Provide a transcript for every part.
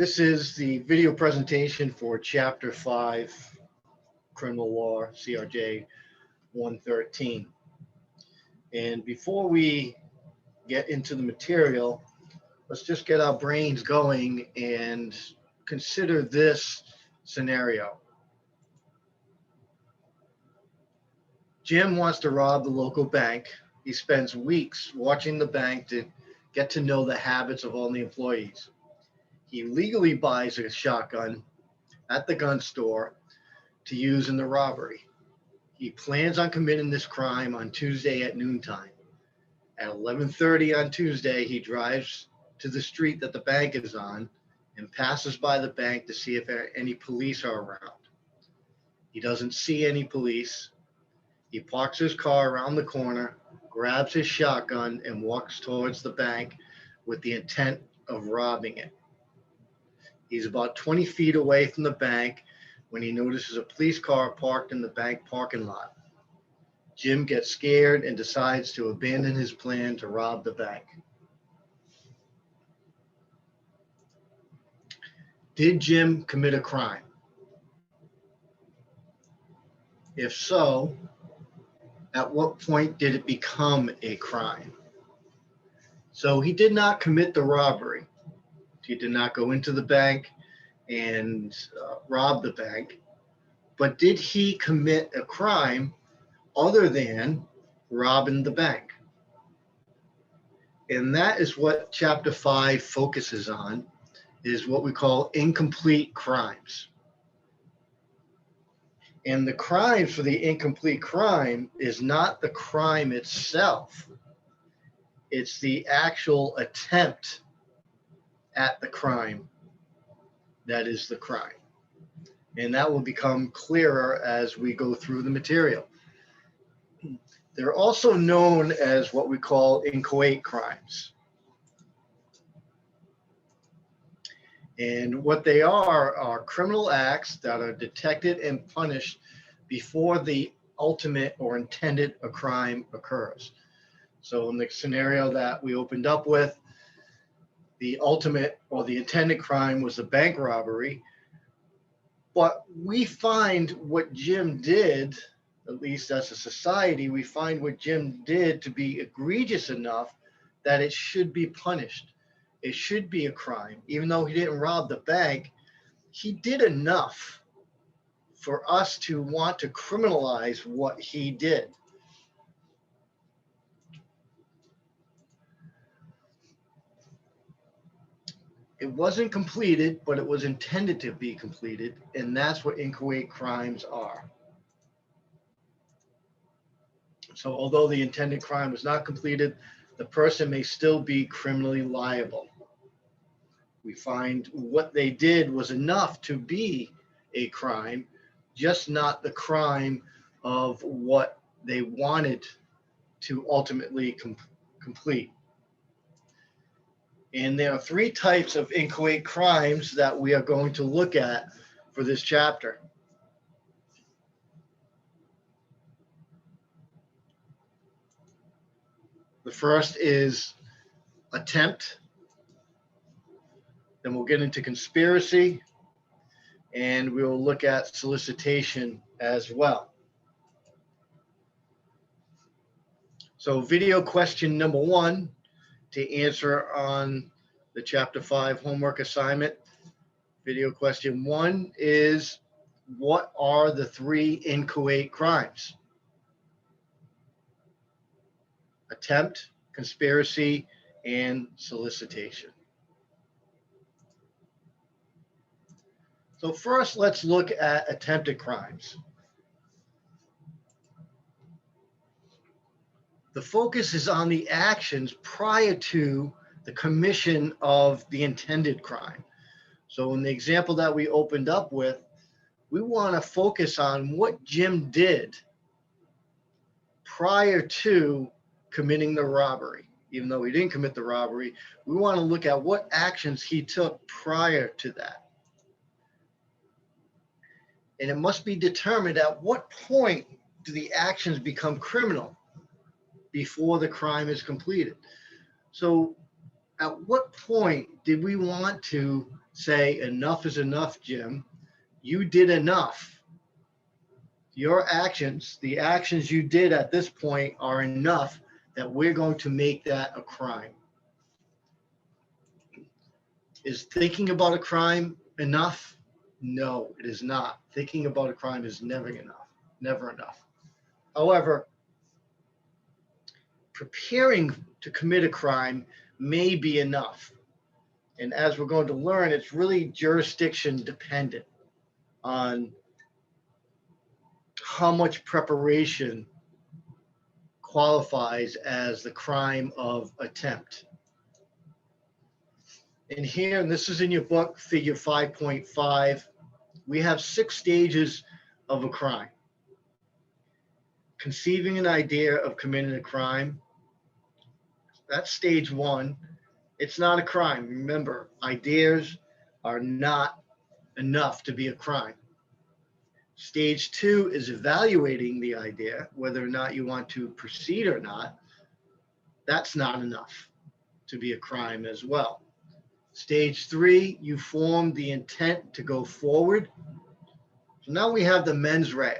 This is the video presentation for Chapter 5, Criminal Law, CRJ 113. And before we get into the material, let's just get our brains going and consider this scenario. Jim wants to rob the local bank. He spends weeks watching the bank to get to know the habits of all the employees. He legally buys a shotgun at the gun store to use in the robbery. He plans on committing this crime on Tuesday at noontime. At 11:30 on Tuesday, he drives to the street that the bank is on and passes by the bank to see if any police are around. He doesn't see any police. He parks his car around the corner, grabs his shotgun, and walks towards the bank with the intent of robbing it. He's about 20 feet away from the bank when he notices a police car parked in the bank parking lot. Jim gets scared and decides to abandon his plan to rob the bank. Did Jim commit a crime? If so, at what point did it become a crime? So he did not commit the robbery. He did not go into the bank and rob the bank. But did he commit a crime other than robbing the bank? And that is what Chapter 5 focuses on, is what we call incomplete crimes. And the crimes for the incomplete crime is not the crime itself. It's the actual attempt at the crime that is the crime. And that will become clearer as we go through the material. They're also known as what we call inchoate crimes. And what they are criminal acts that are detected and punished before the ultimate or intended a crime occurs. So in the scenario that we opened up with, the ultimate or the intended crime was a bank robbery. But we find what Jim did, at least as a society, we find what Jim did to be egregious enough that it should be punished. It should be a crime. Even though he didn't rob the bank, he did enough for us to want to criminalize what he did. It wasn't completed, but it was intended to be completed, and that's what inchoate crimes are. So although the intended crime was not completed, the person may still be criminally liable. We find what they did was enough to be a crime, just not the crime of what they wanted to ultimately complete. And there are three types of inchoate crimes that we are going to look at for this chapter. The first is attempt. Then we'll get into conspiracy, and we will look at solicitation as well. So video question number 1 to answer on the Chapter 5 homework assignment. Video question 1 is, what are the 3 inchoate crimes? Attempt, conspiracy, and solicitation. So first, let's look at attempted crimes. The focus is on the actions prior to the commission of the intended crime. So in the example that we opened up with, we want to focus on what Jim did prior to committing the robbery. Even though he didn't commit the robbery, we want to look at what actions he took prior to that. And it must be determined at what point do the actions become criminal before the crime is completed. So at what point did we want to say enough is enough, Jim. You did enough. Your actions, the actions you did at this point are enough that we're going to make that a crime. Is thinking about a crime enough? No, it is not. Thinking about a crime is never enough. Never enough. However, preparing to commit a crime may be enough. And as we're going to learn, it's really jurisdiction dependent on how much preparation qualifies as the crime of attempt. And here, and this is in your book, figure 5.5, we have 6 stages of a crime. Conceiving an idea of committing a crime, that's stage 1. It's not a crime. Remember, ideas are not enough to be a crime. Stage 2 is evaluating the idea, whether or not you want to proceed or not. That's not enough to be a crime as well. Stage 3, you form the intent to go forward. So now we have the mens rea.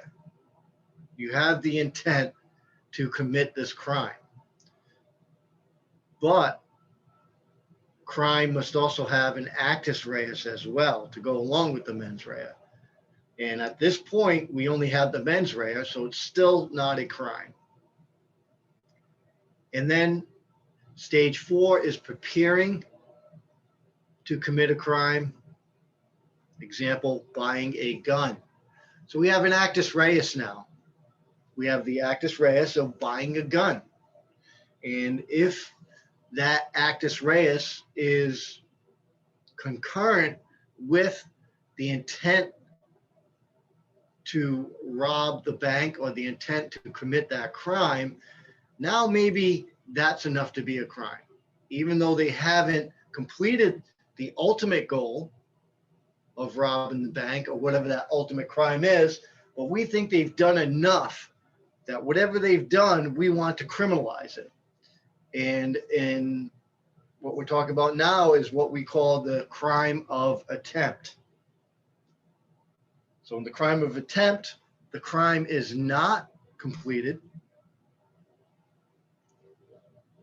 You have the intent to commit this crime. But crime must also have an actus reus as well to go along with the mens rea. And at this point, we only have the mens rea, so it's still not a crime. And then stage 4 is preparing to commit a crime. Example, buying a gun. So we have an actus reus now. We have the actus reus of buying a gun. And if that actus reus is concurrent with the intent to rob the bank or the intent to commit that crime, now maybe that's enough to be a crime. Even though they haven't completed the ultimate goal of robbing the bank or whatever that ultimate crime is, but we think they've done enough that whatever they've done, we want to criminalize it. And in what we're talking about now is what we call the crime of attempt. So in the crime of attempt, the crime is not completed,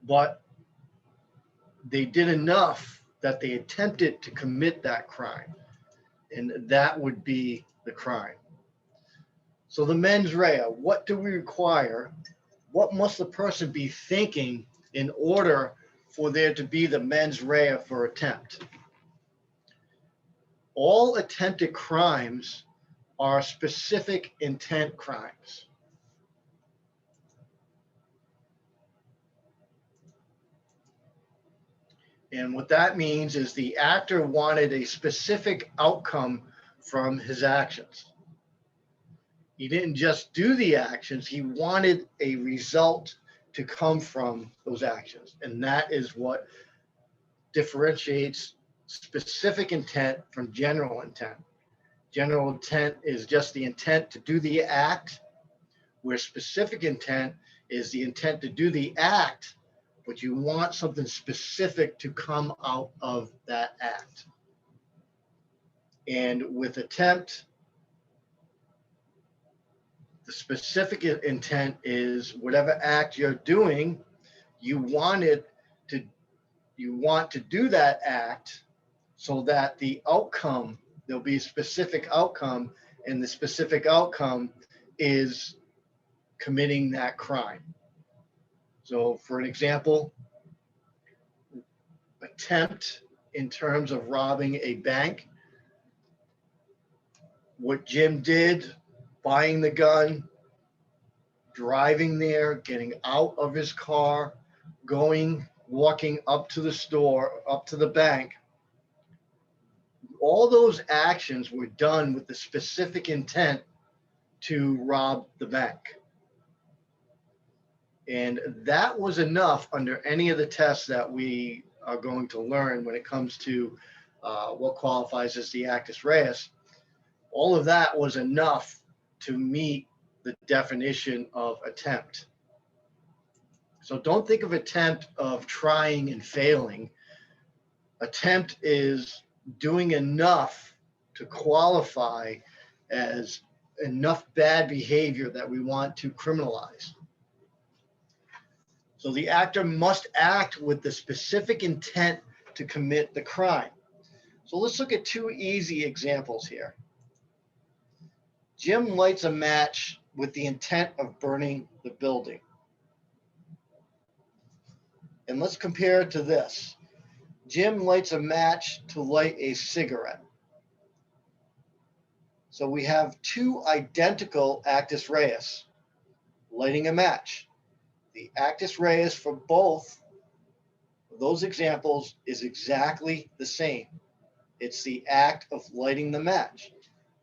but they did enough that they attempted to commit that crime. And that would be the crime. So the mens rea, what do we require? What must the person be thinking in order for there to be the mens rea for attempt? All attempted crimes are specific intent crimes. And what that means is the actor wanted a specific outcome from his actions. He didn't just do the actions, he wanted a result to come from those actions. And that is what differentiates specific intent from general intent. General intent is just the intent to do the act, where specific intent is the intent to do the act, but you want something specific to come out of that act. And with attempt, the specific intent is whatever act you're doing, you want to do that act so that the outcome, there'll be a specific outcome, and the specific outcome is committing that crime. So for an example, attempt in terms of robbing a bank, what Jim did, buying the gun, driving there, getting out of his car, walking up to the store, up to the bank, all those actions were done with the specific intent to rob the bank. And that was enough under any of the tests that we are going to learn when it comes to what qualifies as the actus reus. All of that was enough to meet the definition of attempt. So don't think of attempt of trying and failing. Attempt is doing enough to qualify as enough bad behavior that we want to criminalize. So the actor must act with the specific intent to commit the crime. So let's look at two easy examples here. Jim lights a match with the intent of burning the building. And let's compare it to this. Jim lights a match to light a cigarette. So we have two identical actus reus lighting a match. The actus reus for both of those examples is exactly the same. It's the act of lighting the match.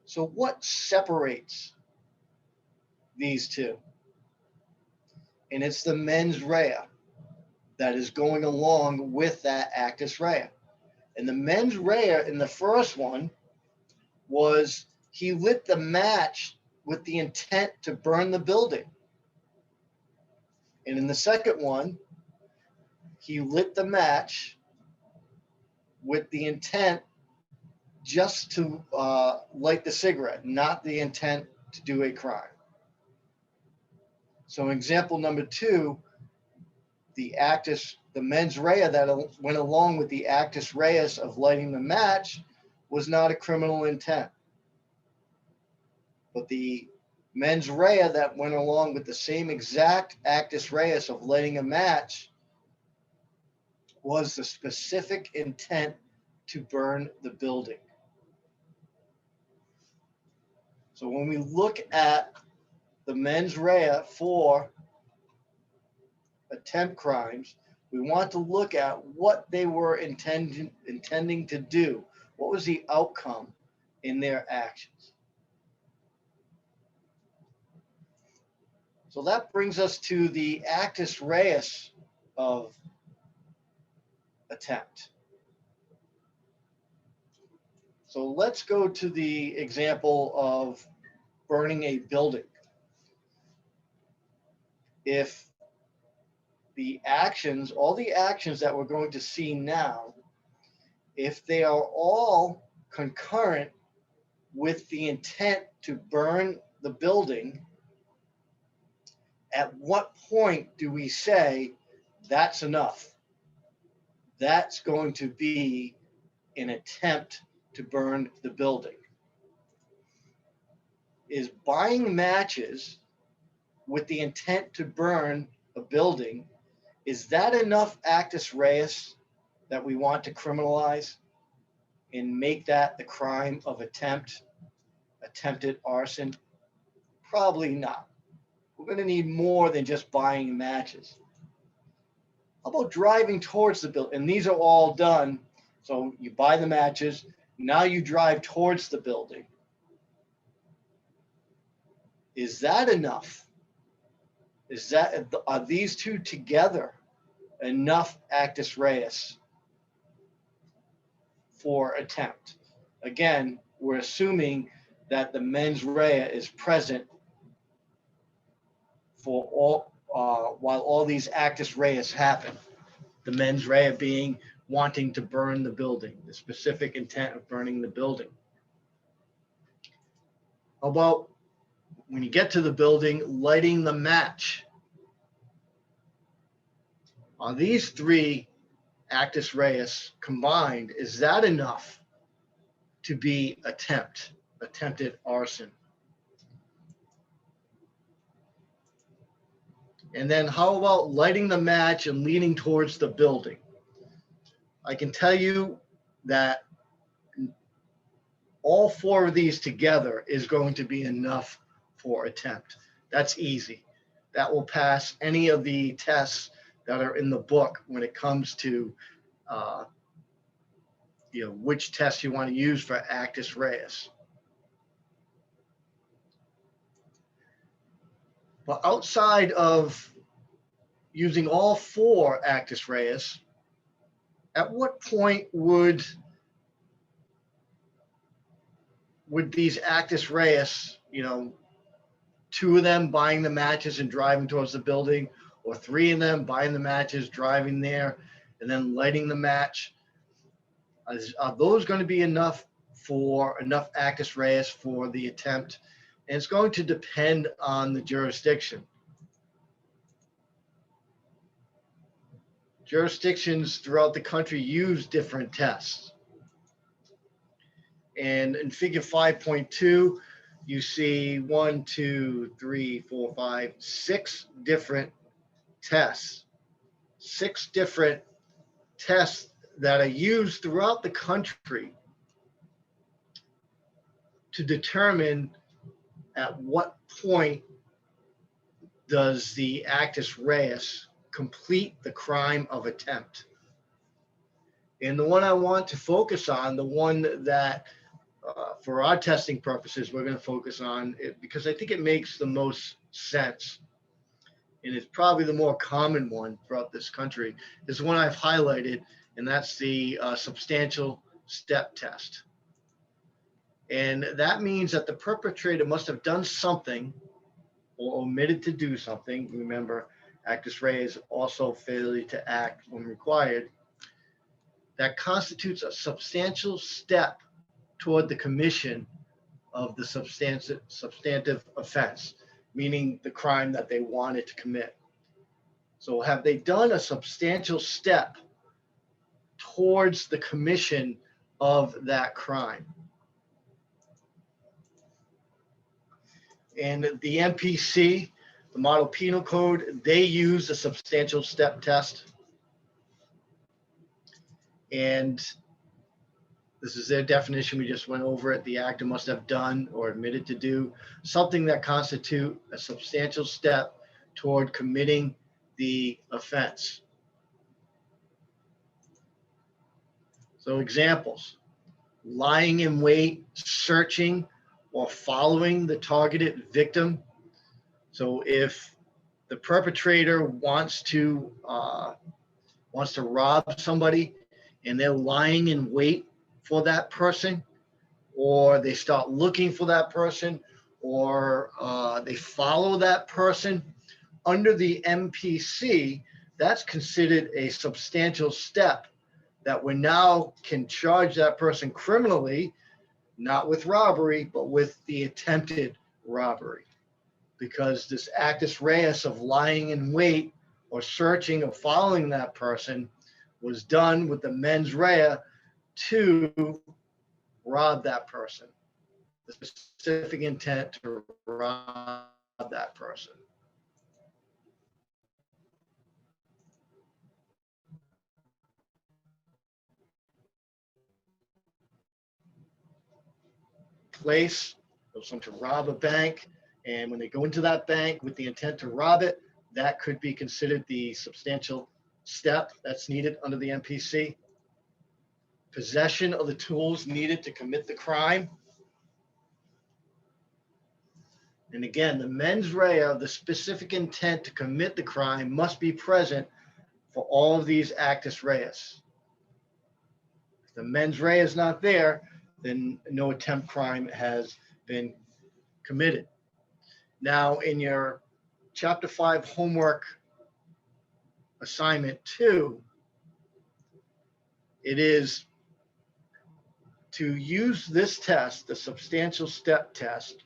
So what separates these two? And it's the mens rea that is going along with that actus rea. And the mens rea in the first one was he lit the match with the intent to burn the building. And in the second one, he lit the match with the intent just to light the cigarette, not the intent to do a crime. So in example number two, the mens rea that went along with the actus reus of lighting the match was not a criminal intent. But the mens rea that went along with the same exact actus reus of lighting a match was the specific intent to burn the building. So when we look at the mens rea for attempt crimes, we want to look at what they were intending to do. What was the outcome in their actions? So that brings us to the actus reus of attempt. So let's go to the example of burning a building. If the actions, all the actions that we're going to see now, if they are all concurrent with the intent to burn the building, at what point do we say that's enough? That's going to be an attempt to burn the building. Is buying matches with the intent to burn a building, is that enough actus reus that we want to criminalize and make that the crime of attempted arson? Probably not. We're going to need more than just buying matches. How about driving towards the building? And these are all done. So you buy the matches, now you drive towards the building. Is that enough? Are these two together enough actus reus for attempt? Again, we're assuming that the mens rea is present for all while all these actus reus happen. The mens rea being wanting to burn the building, the specific intent of burning the building. How about when you get to the building, lighting the match? Are these three actus reus combined, is that enough to be attempted arson? And then how about lighting the match and leaning towards the building? I can tell you that all four of these together is going to be enough for attempt. That's easy. That will pass any of the tests that are in the book when it comes to which test you want to use for actus reus. But outside of using all four actus reus, at what point would these actus reus, two of them buying the matches and driving towards the building, or three of them buying the matches, driving there, and then lighting the match, Are those going to be enough actus reus for the attempt? And it's going to depend on the jurisdiction. Jurisdictions throughout the country use different tests. And in figure 5.2, you see 1, 2, 3, 4, 5, 6 different tests. 6 different tests that are used throughout the country to determine at what point does the actus reus complete the crime of attempt. And the one I want to focus on, the one that for our testing purposes, we're going to focus on it because I think it makes the most sense. And it's probably the more common one throughout this country, is the one I've highlighted, and that's the substantial step test. And that means that the perpetrator must have done something or omitted to do something. Remember, actus reus also failure to act when required. That constitutes a substantial step toward the commission of the substantive offense, meaning the crime that they wanted to commit. So have they done a substantial step towards the commission of that crime? And the MPC, the Model Penal Code, they use a substantial step test. And this is their definition. We just went over it. The actor must have done or admitted to do something that constitute a substantial step toward committing the offense. So examples: lying in wait, searching, or following the targeted victim. So if the perpetrator wants to rob somebody and they're lying in wait for that person, or they start looking for that person, or they follow that person, under the MPC, that's considered a substantial step that we now can charge that person criminally, not with robbery, but with the attempted robbery. Because this actus reus of lying in wait or searching or following that person was done with the mens rea to rob that person, the specific intent to rob that person. Place, someone to rob a bank, and when they go into that bank with the intent to rob it, that could be considered the substantial step that's needed under the MPC. Possession of the tools needed to commit the crime. And again, the mens rea, the specific intent to commit the crime, must be present for all of these actus reus. If the mens rea is not there, then no attempt crime has been committed. Now, in your Chapter 5 homework assignment 2, it is to use this test, the substantial step test,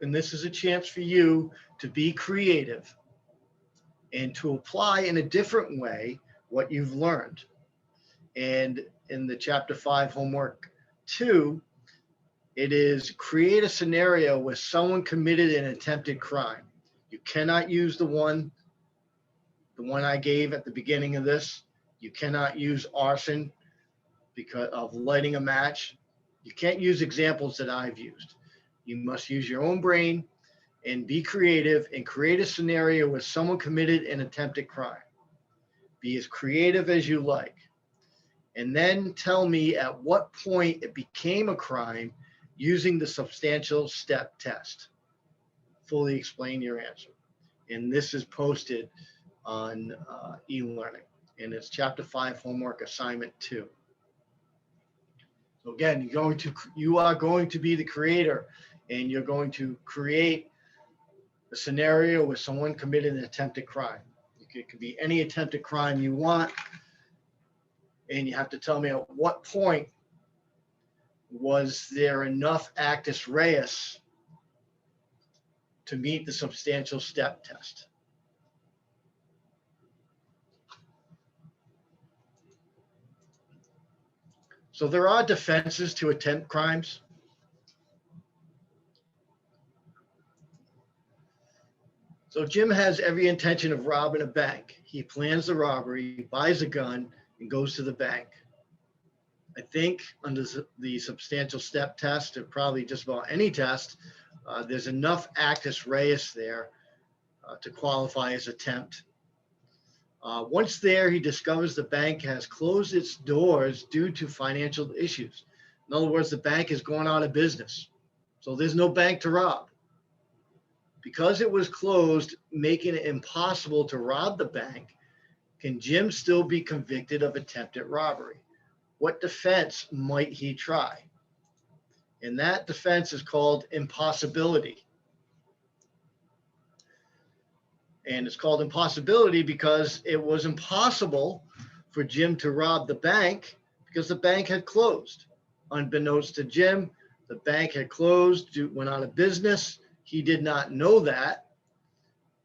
and this is a chance for you to be creative and to apply in a different way what you've learned. And in the Chapter 5 homework 2, it is create a scenario where someone committed an attempted crime. You cannot use the one I gave at the beginning of this. You cannot use arson because of lighting a match. You can't use examples that I've used. You must use your own brain and be creative and create a scenario where someone committed an attempted crime. Be as creative as you like. And then tell me at what point it became a crime using the substantial step test. Fully explain your answer. And this is posted on e-learning, and it's Chapter 5 homework assignment 2. So again, you are going to be the creator, and you're going to create a scenario where someone committed an attempted crime. It could be any attempted crime you want, And you have to tell me at what point was there enough actus reus to meet the substantial step test. So there are defenses to attempt crimes. So Jim has every intention of robbing a bank. He plans the robbery, buys a gun, and goes to the bank. I think under the substantial step test, or probably just about any test, there's enough actus reus there to qualify as attempt. Once there, he discovers the bank has closed its doors due to financial issues. In other words, the bank is going out of business. So there's no bank to rob. Because it was closed, making it impossible to rob the bank, can Jim still be convicted of attempted robbery? What defense might he try? And that defense is called impossibility. And it's called impossibility because it was impossible for Jim to rob the bank because the bank had closed. Unbeknownst to Jim, the bank had closed, went out of business. He did not know that.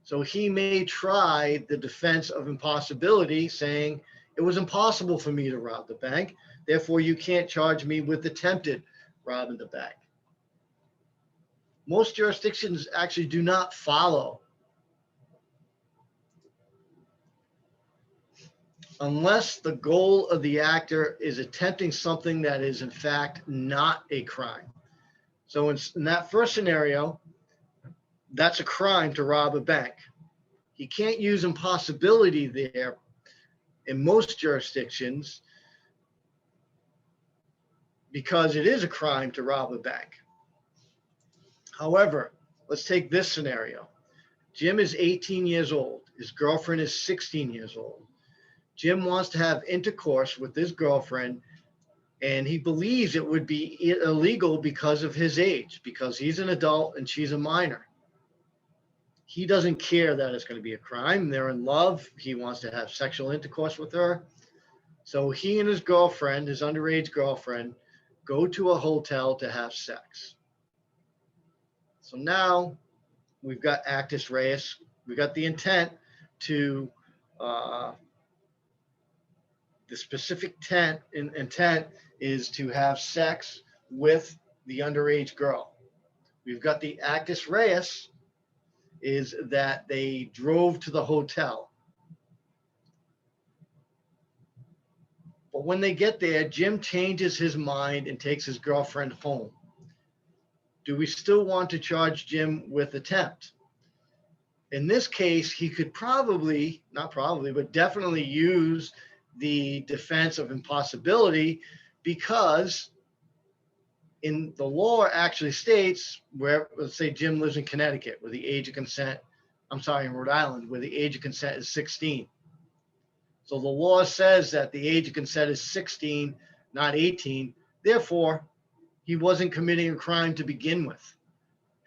So he may try the defense of impossibility, saying, it was impossible for me to rob the bank. Therefore, you can't charge me with attempted robbing the bank. Most jurisdictions actually do not follow unless the goal of the actor is attempting something that is in fact not a crime. So in that first scenario, that's a crime to rob a bank. He can't use impossibility there in most jurisdictions because it is a crime to rob a bank. However, let's take this scenario. Jim is 18 years old. His girlfriend is 16 years old. Jim wants to have intercourse with his girlfriend, and he believes it would be illegal because of his age, because he's an adult and she's a minor. He doesn't care that it's going to be a crime. They're in love. He wants to have sexual intercourse with her. So he and his girlfriend, his underage girlfriend, go to a hotel to have sex. So now we've got actus reus. We've got the intent to, the specific intent is to have sex with the underage girl. We've got the actus reus is that they drove to the hotel. But when they get there, Jim changes his mind and takes his girlfriend home. Do we still want to charge Jim with attempt? In this case, he could probably, not probably, but definitely use the defense of impossibility because in the law actually states where, let's say Jim lives in Connecticut where the age of consent, in Rhode Island where the age of consent is 16. So the law says that the age of consent is 16, not 18. Therefore, he wasn't committing a crime to begin with.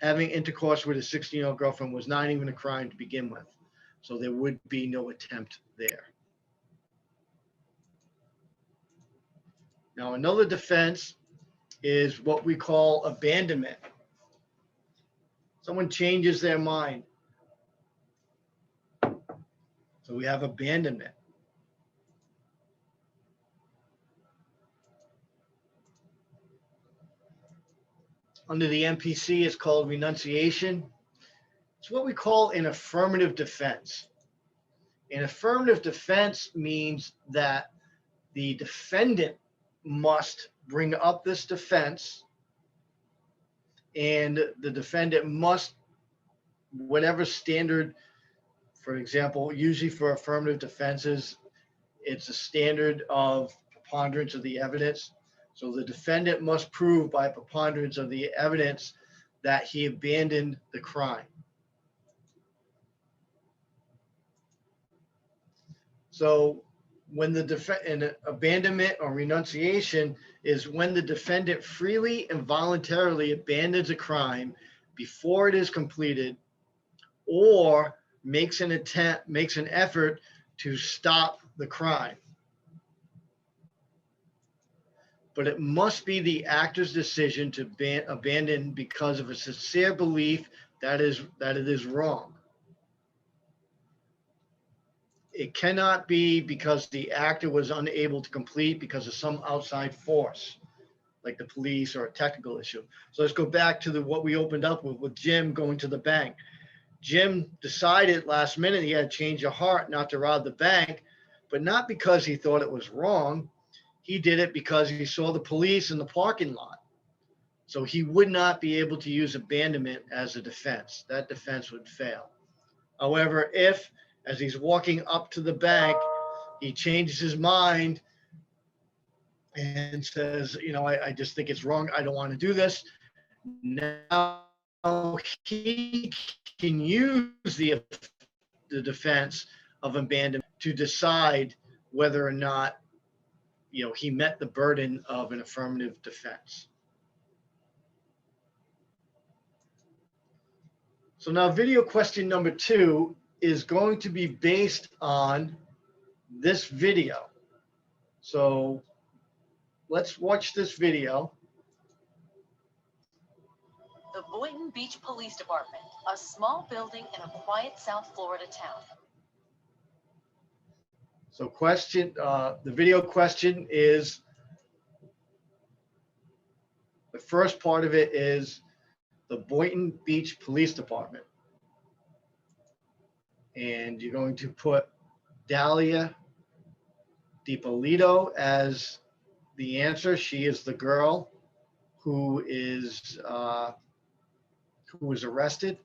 Having intercourse with his 16-year-old girlfriend was not even a crime to begin with. So there would be no attempt there. Now, another defense is what we call abandonment. Someone changes their mind. So we have abandonment. Under the MPC, it's called renunciation. It's what we call an affirmative defense. An affirmative defense means that the defendant must bring up this defense, and the defendant must, whatever standard, for example, usually for affirmative defenses, it's a standard of preponderance of the evidence. So the defendant must prove by preponderance of the evidence that he abandoned the crime. So when the abandonment or renunciation is when the defendant freely and voluntarily abandons a crime before it is completed or makes an effort to stop the crime. but it must be the actor's decision to abandon because of a sincere belief that it is wrong. It cannot be because the actor was unable to complete because of some outside force, like the police or a technical issue. So let's go back to what we opened up with Jim going to the bank. Jim decided last minute he had to change of heart not to rob the bank, but not because he thought it was wrong. He did it because he saw the police in the parking lot. So he would not be able to use abandonment as a defense. That defense would fail. However, if, as he's walking up to the bank, he changes his mind and says, I just think it's wrong. I don't want to do this. Now he can use the defense of abandonment to decide whether or not, he met the burden of an affirmative defense. So now video question number 2 is going to be based on this video. So let's watch this video. The Boynton Beach Police Department, a small building in a quiet South Florida town. So the video question is, the first part of it is the Boynton Beach Police Department. And you're going to put Dalia DiPolito as the answer. She is the girl who was arrested.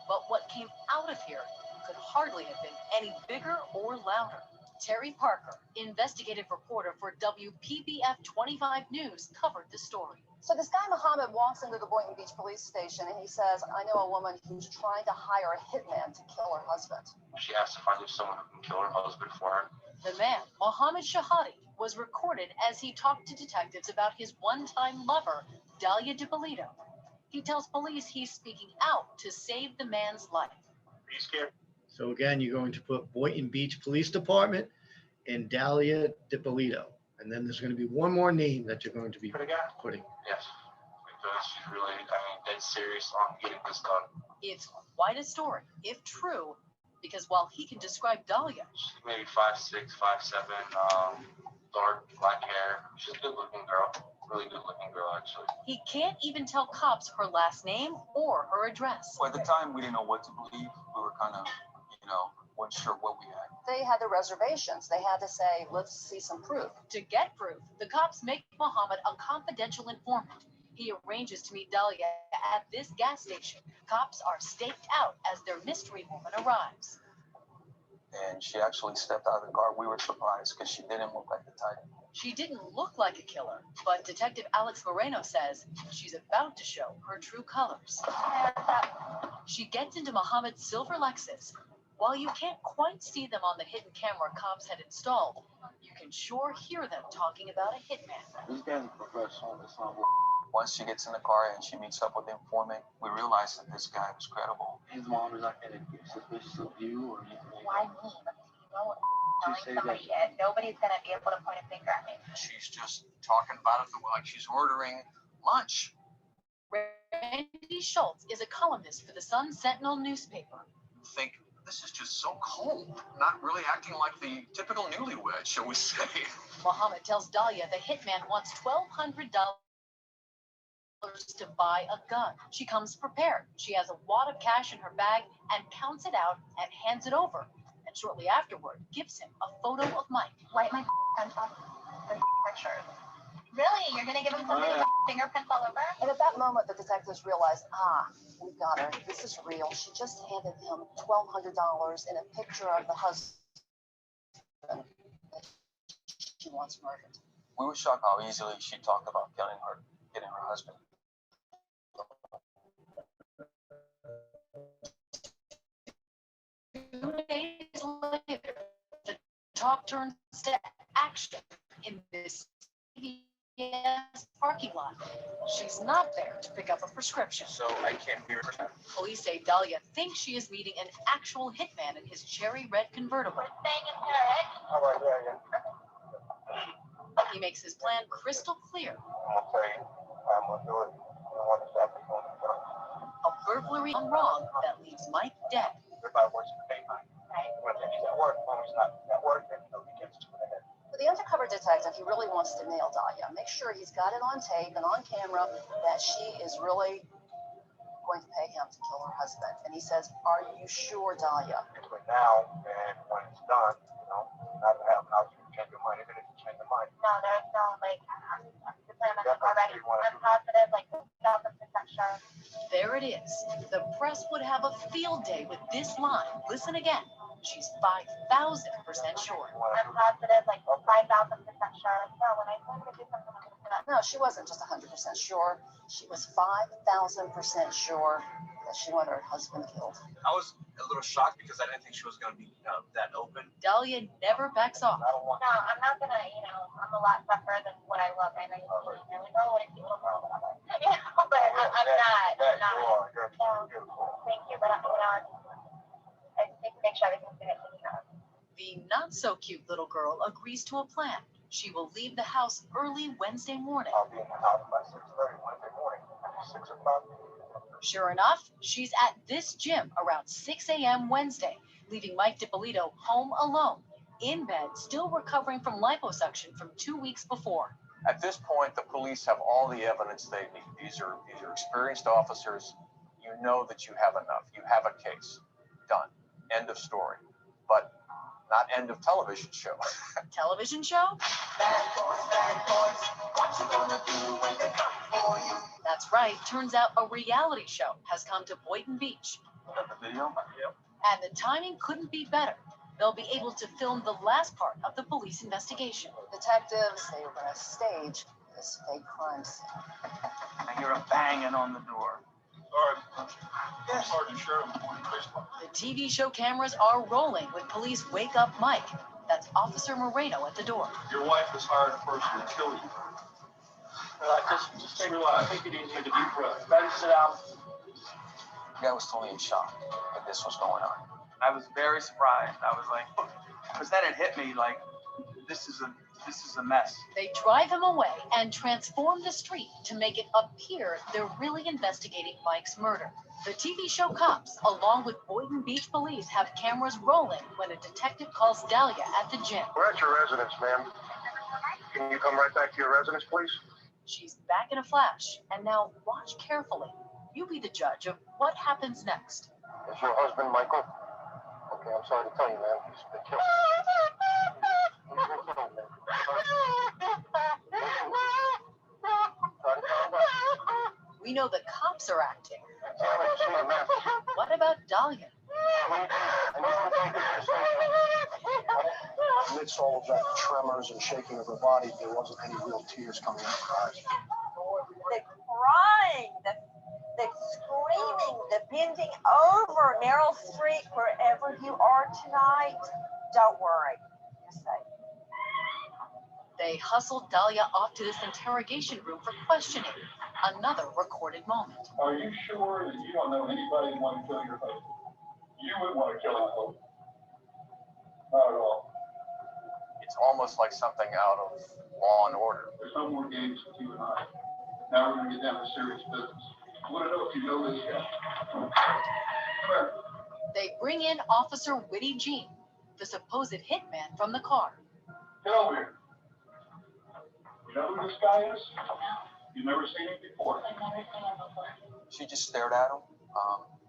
But what came out of here could hardly have been any bigger or louder. Terry Parker, investigative reporter for WPBF 25 News, covered the story. So this guy Muhammad walks into the Boynton Beach police station and he says, I know a woman who's trying to hire a hitman to kill her husband. She has to find someone who can kill her husband for her. The man, Mohammed Shahadi, was recorded as he talked to detectives about his one-time lover, Dalia DiPolito. He tells police he's speaking out to save the man's life. Are you scared? So again, you're going to put Boynton Beach Police Department and Dalia DiPolito. And then there's going to be one more name that you're going to be putting. Yes, because she's really, dead serious on getting this done. It's quite a story, if true, because while he can describe Dalia, She's maybe 5'6", 5'7", dark black hair. She's a good-looking girl. Really good-looking girl, actually. he can't even tell cops her last name or her address. Well, at the time, we didn't know what to believe. We were kind of, weren't sure what we had. They had the reservations. They had to say, let's see some proof. To get proof, the cops make Muhammad a confidential informant. He arranges to meet Dalia at this gas station. Cops are staked out as their mystery woman arrives. And she actually stepped out of the car. We were surprised because she didn't look like the type. She didn't look like a killer, but Detective Alex Moreno says she's about to show her true colors. She gets into Muhammad's silver Lexus. While you can't quite see them on the hidden camera cops had installed, you can sure hear them talking about a hitman. This guy's a professional. It's not. Once she gets in the car and she meets up with the informant, we realized that this guy was credible. His mom is not going to be suspicious of you or anything. Why me? Telling somebody it, nobody's going to be able to point a finger at me. She's just talking about it like she's ordering lunch. Randy Schultz is a columnist for the Sun Sentinel newspaper. Think this is just so cold, not really acting like the typical newlywed, shall we say. Muhammad tells Dalia the hitman wants $1,200 to buy a gun. She comes prepared. She has a wad of cash in her bag and counts it out and hands it over. And shortly afterward, gives him a photo of Mike. Wipe my hands off the picture. Really? You're going to give him somebody with fingerprints all over? And at that moment, the detectives realized, we got her. This is real. She just handed him $1,200 in a picture of the husband she wants murdered. We were shocked how easily she talked about getting her husband. 2 days later, the talk turns to action in this parking lot. She's not there to pick up a prescription. So I can't be her. Police say Dalia thinks she is meeting an actual hitman in his cherry red convertible. All right, yeah. He makes his plan crystal clear. I'm gonna tell you, I'm gonna do it. I don't want to stop it. A burglary gone wrong that leaves Mike dead. Everybody works for daytime. Right. When he's at work, when he's not at work, then he gets to it. For the undercover detective, he really wants to nail Dahlia. Make sure he's got it on tape and on camera that she is really going to pay him to kill her husband. And he says, "Are you sure, Dahlia?" Between now and when it's done, not to have an option to change your mind, even if you change your mind. No, there's no, like, the plan already. I'm positive, like, 1,000% sure. There it is. The press would have a field day with this line. Listen again. She's 5,000% sure. I'm positive, like, 5,000% sure. No, when I plan to do something, I'm gonna do that. No, she wasn't just 100% sure. She was 5,000% sure that she wanted her husband killed. I was a little shocked because I didn't think she was going to be that open. Dahlia never backs off. I don't want No, I'm not gonna, I'm a lot tougher than what I look. I know you're like, oh, what a cute little girl, whatever. But I'm not. No, thank you, but I just need to make sure everything's gonna be taken care of. The not-so-cute little girl agrees to a plan. She will leave the house early Wednesday morning. I'll be in the house by 6:30 Wednesday morning. 6 o'clock. Sure enough, she's at this gym around 6 a.m. Wednesday, leaving Mike DiPolito home alone, in bed, still recovering from liposuction from 2 weeks before. At this point, the police have all the evidence they need. These are experienced officers. You know that you have enough. You have a case. Done. End of story. But not end of television show. Television show? That's right. Turns out a reality show has come to Boynton Beach. The video? Yep. And the timing couldn't be better. They'll be able to film the last part of the police investigation. Detectives, they were going to stage this fake crime scene. I hear a banging on the door. Sorry. Yes. Sergeant Sheriff. The TV show cameras are rolling with police wake up Mike. That's Officer Moreno at the door. Your wife has hired a person to kill you. Just relax. I think you need to take a deep breath. Better sit down. The guy was totally in shock that this was going on. I was very surprised. I was like, because then it hit me like, this is a mess. They drive him away and transform the street to make it appear they're really investigating Mike's murder. The TV show Cops, along with Boynton Beach police, have cameras rolling when a detective calls Dahlia at the gym. We're at your residence, ma'am. Can you come right back to your residence, please? She's back in a flash, and now watch carefully. You be the judge of what happens next. Is your husband Michael? Okay, I'm sorry to tell you, man. He's been killed. He's been killed, man. Try to calm down. We know the cops are acting. Sam, I just need a minute. What about Dahlia? I need to take this to station. Amidst all of that tremors and shaking of her body, there wasn't any real tears coming out of her eyes. The crying, the screaming, the bending over. Meryl Streep, wherever you are tonight, don't worry. You're safe. They hustled Dahlia off to this interrogation room for questioning. Another recorded moment. Are you sure that you don't know anybody who want to kill your husband? You wouldn't want to kill him, husband. Not at all. It's almost like something out of Law and Order. There's no more games with you and I. Now we're going to get down to serious business. I want to know if you know this guy. Come here. They bring in Officer Witty Jean, the supposed hitman from the car. Get over here. You know who this guy is? You've never seen him before. I've never seen him before. She just stared at him.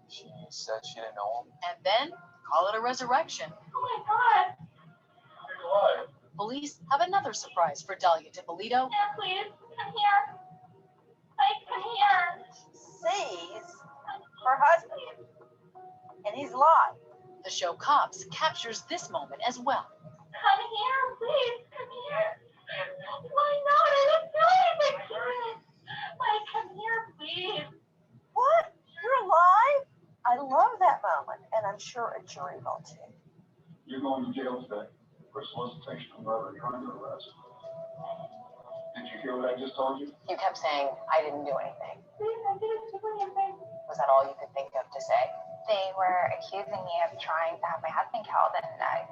She said she didn't know him. And then call it a resurrection. Oh my God. He's alive. Police have another surprise for Dahlia DiPolito. Yeah, please, come here. Like, come here. Sees her husband, and he's alive. The show Cops captures this moment as well. Come here, please, come here. Why not? I don't know anything. Like, come here, please. What? You're alive? I love that moment, and I'm sure a jury will too. You're going to jail today for solicitation of murder. You're under arrest. Did you hear what I just told you? You kept saying, I didn't do anything. Please, I didn't do anything. Was that all you could think of to say? They were accusing me of trying to have my husband killed, and I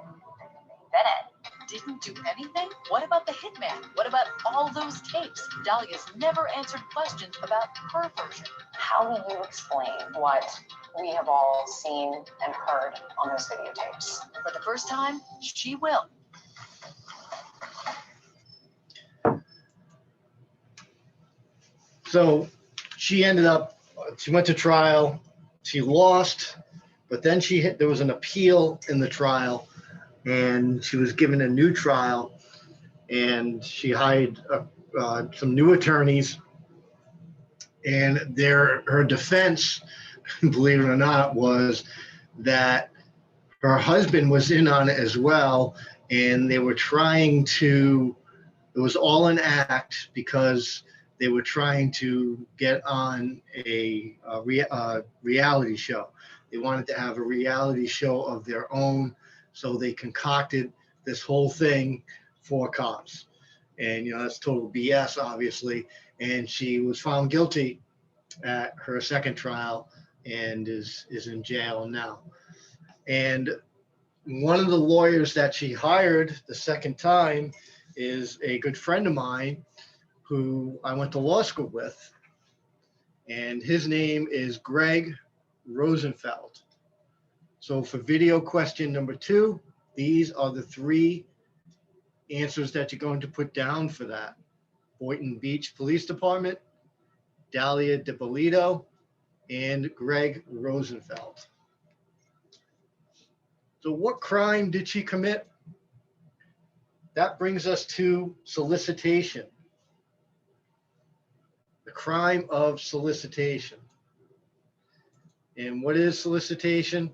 didn't. didn't do anything? What about the hitman? What about all those tapes? Dahlia's never answered questions about her version. How will you explain what we have all seen and heard on those videotapes? For the first time, she will. So she went to trial, she lost, but then there was an appeal in the trial, and she was given a new trial, and she hired some new attorneys, and her defense, believe it or not, was that her husband was in on it as well, and they were trying to, it was all an act because they were trying to get on a reality show. They wanted to have a reality show of their own, so they concocted this whole thing for cops. And, that's total BS, obviously. And she was found guilty at her second trial and is in jail now. And one of the lawyers that she hired the second time is a good friend of mine who I went to law school with, and his name is Greg Rosenfeld. So for video question number 2, these are the 3 answers that you're going to put down for that. Boynton Beach Police Department, Dahlia DiPolito, and Greg Rosenfeld. So what crime did she commit? That brings us to solicitation. The crime of solicitation. And what is solicitation?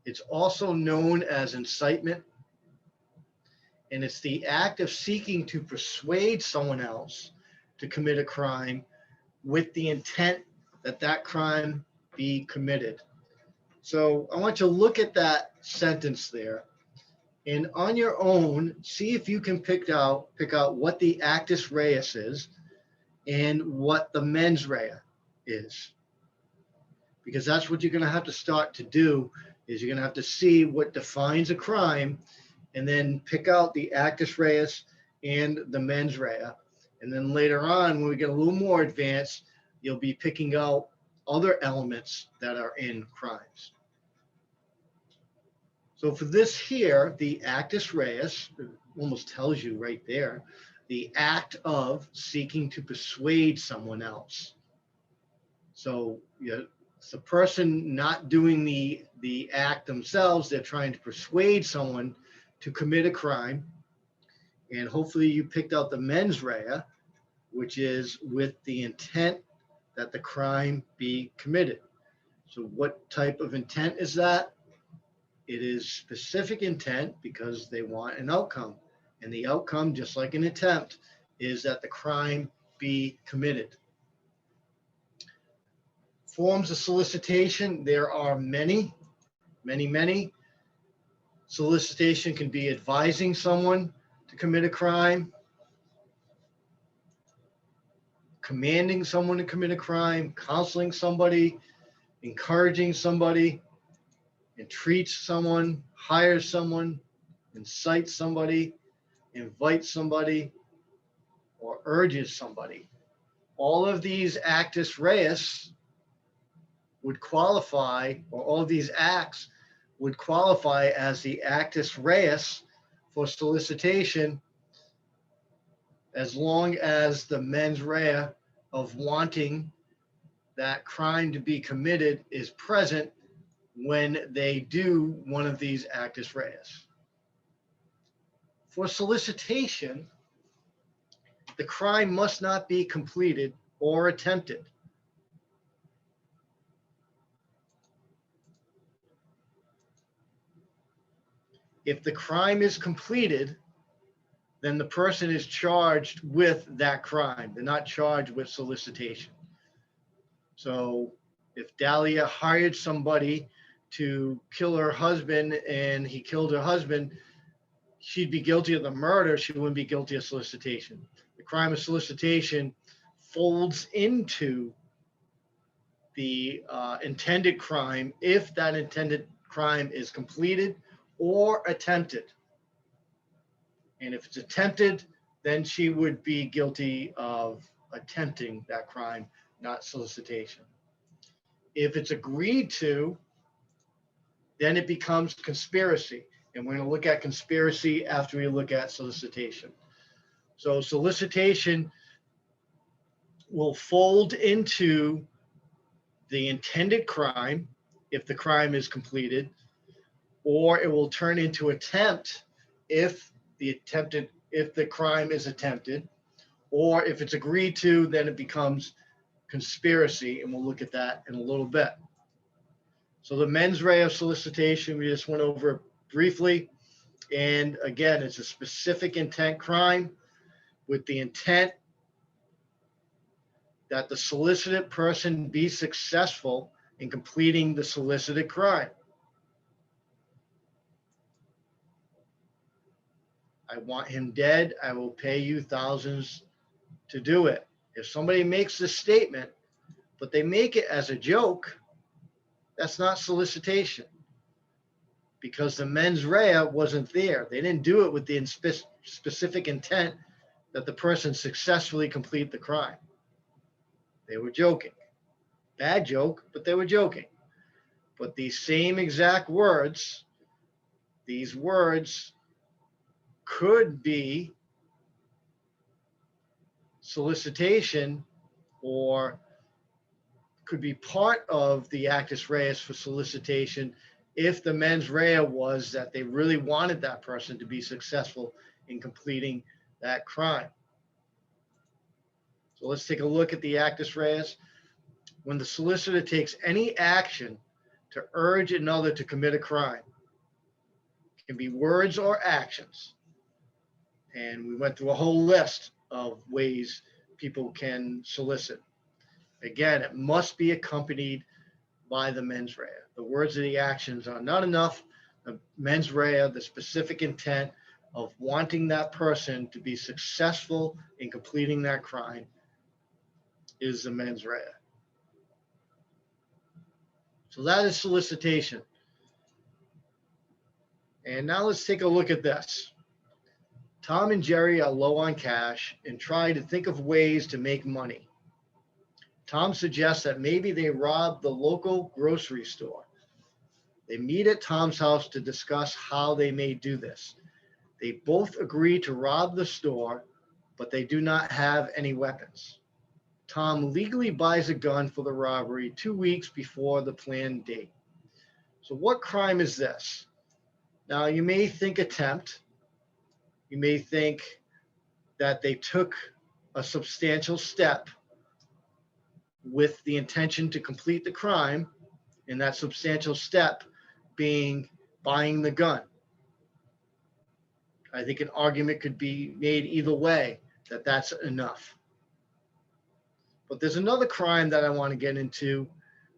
It's also known as incitement, and it's the act of seeking to persuade someone else to commit a crime with the intent that that crime be committed. So I want you to look at that sentence there, and on your own, see if you can pick out what the actus reus is and what the mens rea is. Because that's what you're going to have to start to do, is you're going to have to see what defines a crime and then pick out the actus reus and the mens rea. And then later on, when we get a little more advanced, you'll be picking out other elements that are in crimes. So for this here, the actus reus almost tells you right there, the act of seeking to persuade someone else. So it's the person not doing the act themselves, they're trying to persuade someone to commit a crime. And hopefully you picked out the mens rea, which is with the intent that the crime be committed. So what type of intent is that? It is specific intent because they want an outcome. And the outcome, just like an attempt, is that the crime be committed. Forms of solicitation, there are many. Solicitation can be advising someone to commit a crime, commanding someone to commit a crime, counseling somebody, encouraging somebody, entreats someone, hires someone, incites somebody, invites somebody, or urges somebody. All of these actus reus would qualify, or all of these acts would qualify as the actus reus for solicitation, as long as the mens rea of wanting that crime to be committed is present when they do one of these actus reus. For solicitation, the crime must not be completed or attempted. If the crime is completed, then the person is charged with that crime. They're not charged with solicitation. So if Dahlia hired somebody to kill her husband and he killed her husband, she'd be guilty of the murder. She wouldn't be guilty of solicitation. The crime of solicitation folds into the intended crime if that intended crime is completed or attempted. And if it's attempted, then she would be guilty of attempting that crime, not solicitation. If it's agreed to, then it becomes conspiracy. And we're going to look at conspiracy after we look at solicitation. So solicitation will fold into the intended crime if the crime is completed, or it will turn into attempt if the crime is attempted, or if it's agreed to, then it becomes conspiracy, and we'll look at that in a little bit. So the mens rea of solicitation, we just went over briefly. And again, it's a specific intent crime with the intent that the solicited person be successful in completing the solicited crime. I want him dead. I will pay you thousands to do it. If somebody makes this statement, but they make it as a joke, that's not solicitation, because the mens rea wasn't there. They didn't do it with the specific intent that the person successfully complete the crime. They were joking. Bad joke, but they were joking. But these same exact words, these words could be solicitation, or could be part of the actus reus for solicitation if the mens rea was that they really wanted that person to be successful in completing that crime. So let's take a look at the actus reus. When the solicitor takes any action to urge another to commit a crime, it can be words or actions. And we went through a whole list of ways people can solicit. Again, it must be accompanied by the mens rea. The words of the actions are not enough. The mens rea, the specific intent of wanting that person to be successful in completing that crime, is the mens rea. So that is solicitation. And now let's take a look at this. Tom and Jerry are low on cash and try to think of ways to make money. Tom suggests that maybe they rob the local grocery store. They meet at Tom's house to discuss how they may do this. They both agree to rob the store, but they do not have any weapons. Tom legally buys a gun for the robbery 2 weeks before the planned date. So what crime is this? Now, you may think attempt. You may think that they took a substantial step with the intention to complete the crime, and that substantial step being buying the gun. I think an argument could be made either way, that that's enough. But there's another crime that I want to get into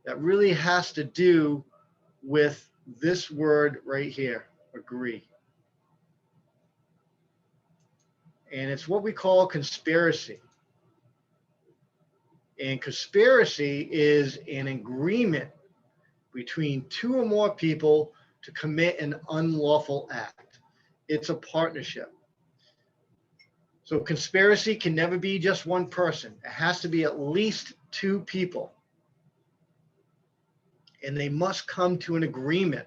that really has to do with this word right here, agree. And it's what we call conspiracy. And conspiracy is an agreement between two or more people to commit an unlawful act. It's a partnership. So conspiracy can never be just one person. It has to be at least two people. And they must come to an agreement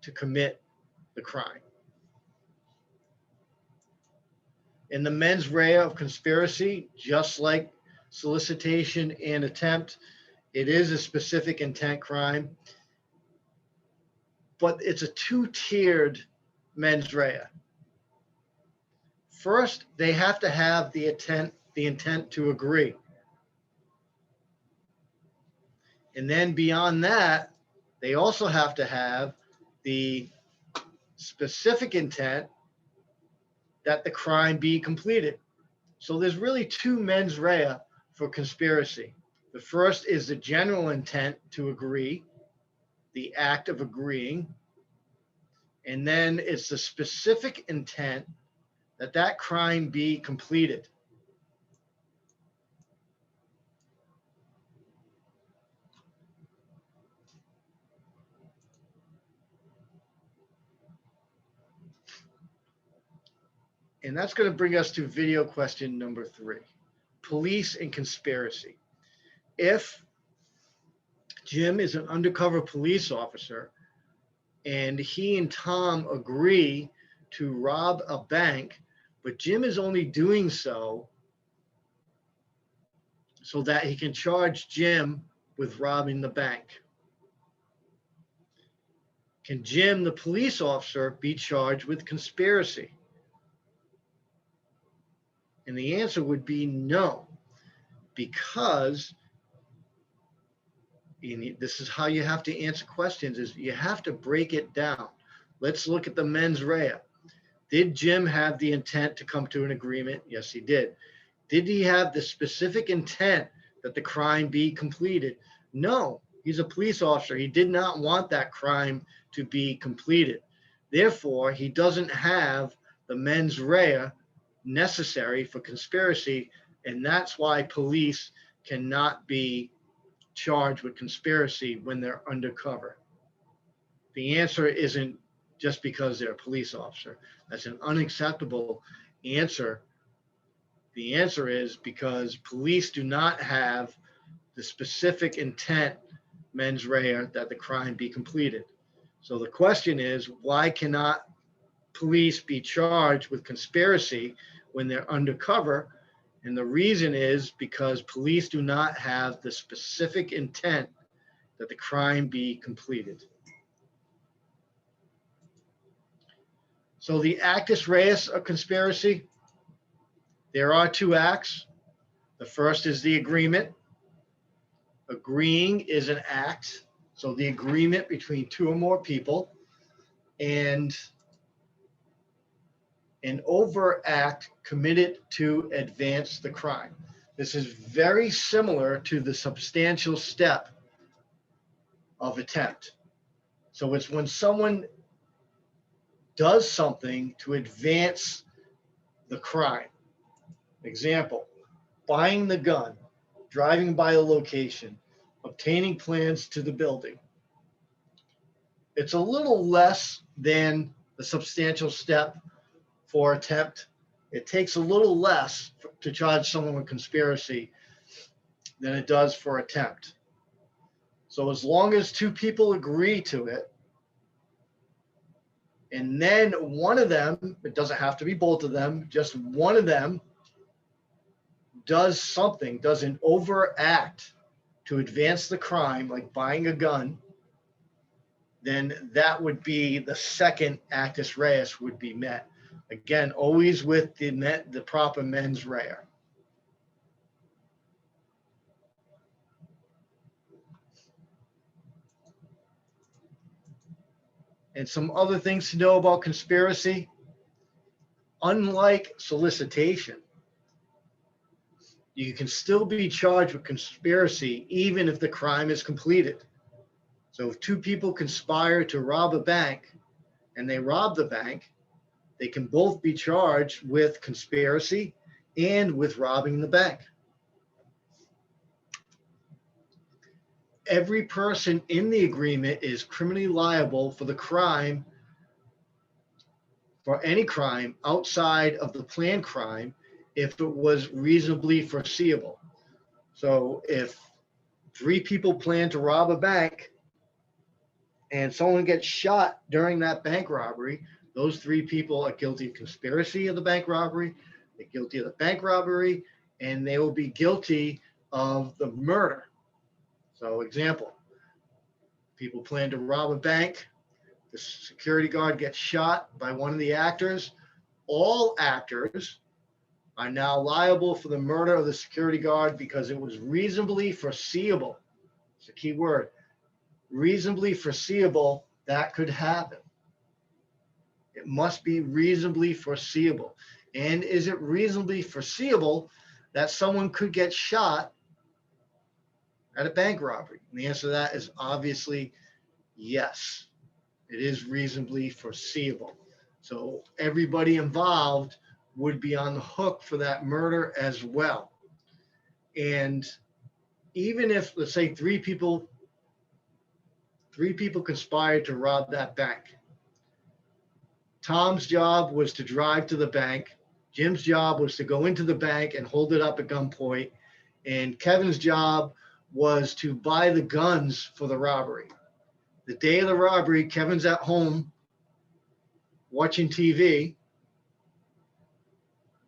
to commit the crime. In the mens rea of conspiracy, just like solicitation and attempt, it is a specific intent crime, but it's a two-tiered mens rea. First, they have to have the intent to agree. And then beyond that, they also have to have the specific intent that the crime be completed. So there's really two mens rea for conspiracy. The first is the general intent to agree, the act of agreeing. And then it's the specific intent that that crime be completed. And that's going to bring us to video question number 3. Police and conspiracy. If Jim is an undercover police officer and he and Tom agree to rob a bank, but Jim is only doing so that he can charge Jim with robbing the bank. Can Jim, the police officer, be charged with conspiracy? And the answer would be no, because this is how you have to answer questions, is you have to break it down. Let's look at the mens rea. Did Jim have the intent to come to an agreement? Yes, he did. Did he have the specific intent that the crime be completed? No, he's a police officer. He did not want that crime to be completed. Therefore, he doesn't have the mens rea necessary for conspiracy, and that's why police cannot be charged with conspiracy when they're undercover. The answer isn't just because they're a police officer. That's an unacceptable answer. The answer is because police do not have the specific intent, mens rea, that the crime be completed. So the question is, why cannot police be charged with conspiracy when they're undercover? And the reason is because police do not have the specific intent that the crime be completed. So the actus reus of conspiracy, there are 2 acts. The first is the agreement. Agreeing is an act. So the agreement between 2 or more people, and an overt act committed to advance the crime. This is very similar to the substantial step of attempt. So it's when someone does something to advance the crime. Example, buying the gun, driving by a location, obtaining plans to the building. It's a little less than the substantial step for attempt. It takes a little less to charge someone with conspiracy than it does for attempt. So as long as 2 people agree to it, and then one of them, it doesn't have to be both of them, just one of them does something, does an overt act to advance the crime, like buying a gun, then that would be the second actus reus would be met. Again, always with the proper mens rea. And some other things to know about conspiracy. Unlike solicitation, you can still be charged with conspiracy even if the crime is completed. So if 2 people conspire to rob a bank and they rob the bank, they can both be charged with conspiracy and with robbing the bank. Every person in the agreement is criminally liable for the crime, for any crime outside of the planned crime, if it was reasonably foreseeable. So if 3 people plan to rob a bank and someone gets shot during that bank robbery, those 3 people are guilty of conspiracy of the bank robbery, they're guilty of the bank robbery, and they will be guilty of the murder. So example, people plan to rob a bank, the security guard gets shot by one of the actors. All actors are now liable for the murder of the security guard because it was reasonably foreseeable. It's a key word. Reasonably foreseeable that could happen. It must be reasonably foreseeable. And is it reasonably foreseeable that someone could get shot at a bank robbery? And the answer to that is obviously yes. It is reasonably foreseeable. So everybody involved would be on the hook for that murder as well. And even if, let's say, 3 people conspired to rob that bank. Tom's job was to drive to the bank. Jim's job was to go into the bank and hold it up at gunpoint. And Kevin's job was to buy the guns for the robbery. The day of the robbery, Kevin's at home watching TV.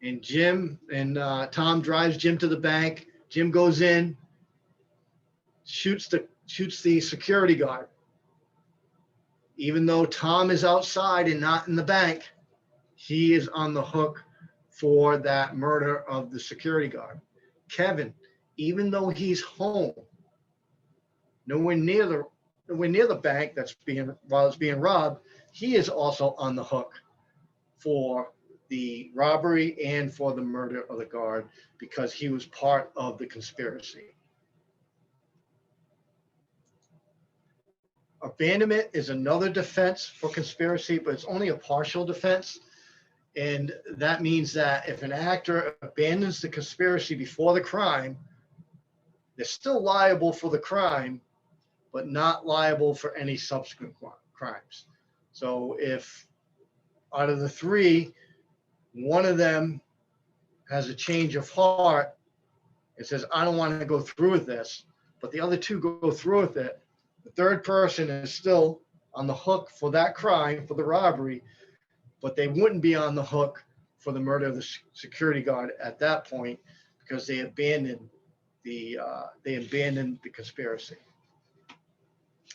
And Tom drives Jim to the bank. Jim goes in, shoots the security guard. Even though Tom is outside and not in the bank, he is on the hook for that murder of the security guard. Kevin, even though he's home, nowhere near the bank while it's being robbed, he is also on the hook for the robbery and for the murder of the guard because he was part of the conspiracy. Abandonment is another defense for conspiracy, but it's only a partial defense. And that means that if an actor abandons the conspiracy before the crime, they're still liable for the crime, but not liable for any subsequent crimes. So if out of the three, one of them has a change of heart and says, I don't want to go through with this, but the other two go through with it, the third person is still on the hook for that crime, for the robbery, but they wouldn't be on the hook for the murder of the security guard at that point because they abandoned the conspiracy.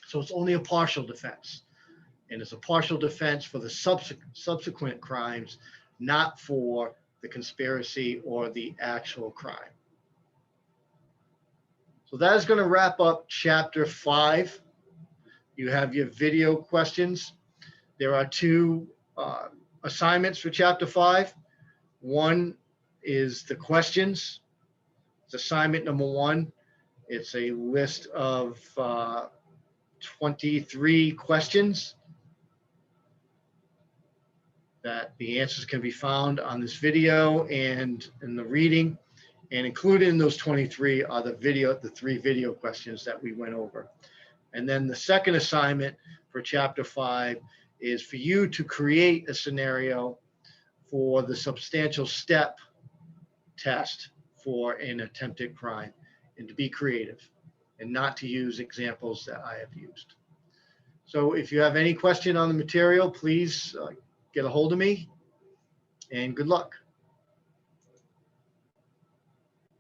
So it's only a partial defense, and it's a partial defense for the subsequent crimes, not for the conspiracy or the actual crime. So that is going to wrap up chapter 5. You have your video questions. There are 2 assignments for chapter 5. One is the questions. It's assignment number 1. It's a list of 23 questions that the answers can be found on this video and in the reading. And included in those 23 are the 3 video questions that we went over. And then the second assignment for chapter 5 is for you to create a scenario for the substantial step test for an attempted crime, and to be creative and not to use examples that I have used. So if you have any question on the material, please get a hold of me, and good luck.